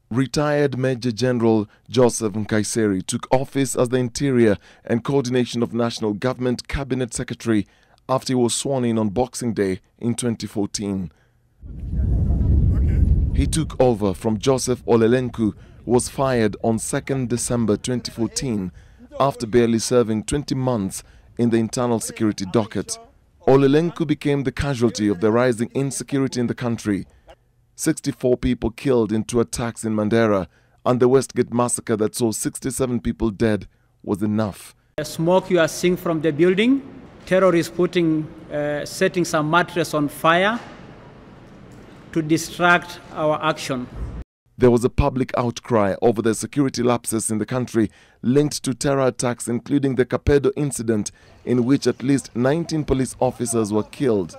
Retired Major General Joseph Nkaissery took office as the Interior and Coordination of National Government Cabinet Secretary after he was sworn in on Boxing Day in 2014. He took over from Joseph Olelenku, who was fired on 2nd December 2014 after barely serving 20 months in the internal security docket. Olelenku became the casualty of the rising insecurity in the country. 64 people killed in 2 attacks in Mandera, and the Westgate massacre that saw 67 people dead was enough. The smoke you are seeing from the building, terrorists setting some mattress on fire to distract our action. There was a public outcry over the security lapses in the country linked to terror attacks, including the Capedo incident, in which at least 19 police officers were killed.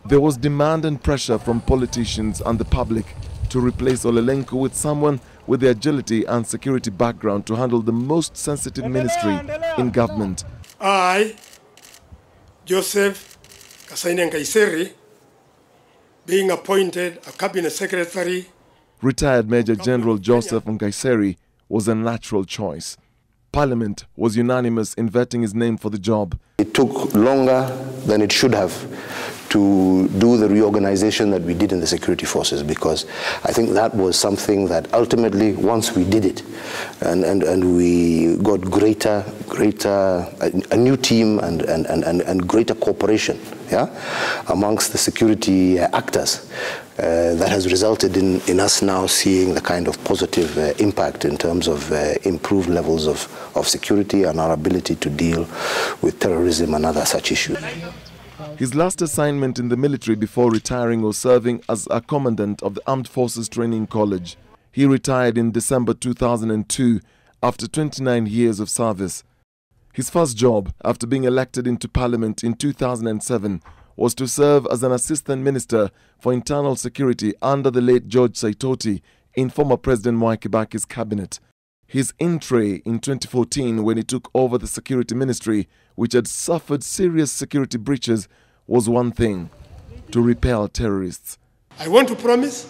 There was demand and pressure from politicians and the public to replace Olelenku with someone with the agility and security background to handle the most sensitive ministry in government. I, Joseph Nkaissery, being appointed a cabinet secretary. Retired Major General Joseph Nkaissery was a natural choice. Parliament was unanimous in vetting his name for the job. It took longer than it should have to do the reorganization that we did in the security forces, because I think that was something that ultimately, once we did it and we got a new team and greater cooperation, amongst the security actors, that has resulted in us now seeing the kind of positive impact in terms of improved levels of security and our ability to deal with terrorism and other such issues. His last assignment in the military before retiring was serving as a commandant of the Armed Forces Training College. He retired in December 2002 after 29 years of service. His first job after being elected into Parliament in 2007 was to serve as an Assistant Minister for Internal Security under the late George Saitoti in former President Mwai Kibaki's cabinet. His entree in 2014, when he took over the Security Ministry, which had suffered serious security breaches, was one thing: to repel terrorists. I want to promise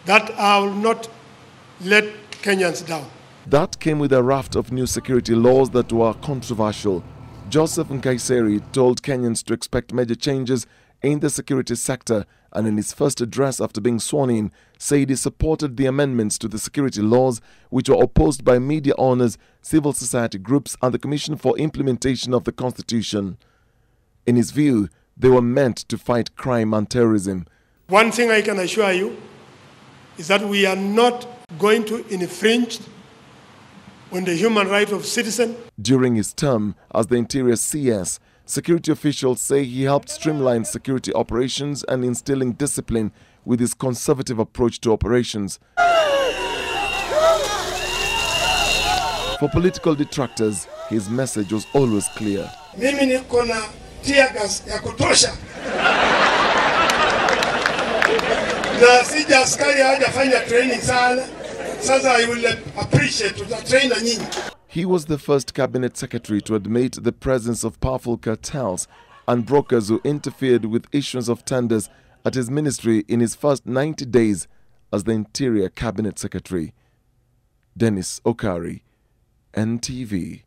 that I will not let Kenyans down. That came with a raft of new security laws that were controversial. Joseph Nkaissery told Kenyans to expect major changes in the security sector, and in his first address after being sworn in, said he supported the amendments to the security laws, which were opposed by media owners, civil society groups and the Commission for Implementation of the Constitution. In his view, they were meant to fight crime and terrorism. One thing I can assure you is that we are not going to infringe on the human right of citizens. During his term as the Interior CS, security officials say he helped streamline security operations and instilling discipline with his conservative approach to operations. For political detractors, his message was always clear. Mimi niko na tear gas ya kutosha. Na sija askari hajafanya training sana. Sasa I will appreciate to train nyinyi. He was the first cabinet secretary to admit the presence of powerful cartels and brokers who interfered with issuance of tenders at his ministry in his first 90 days as the Interior Cabinet Secretary. Dennis Okari, NTV.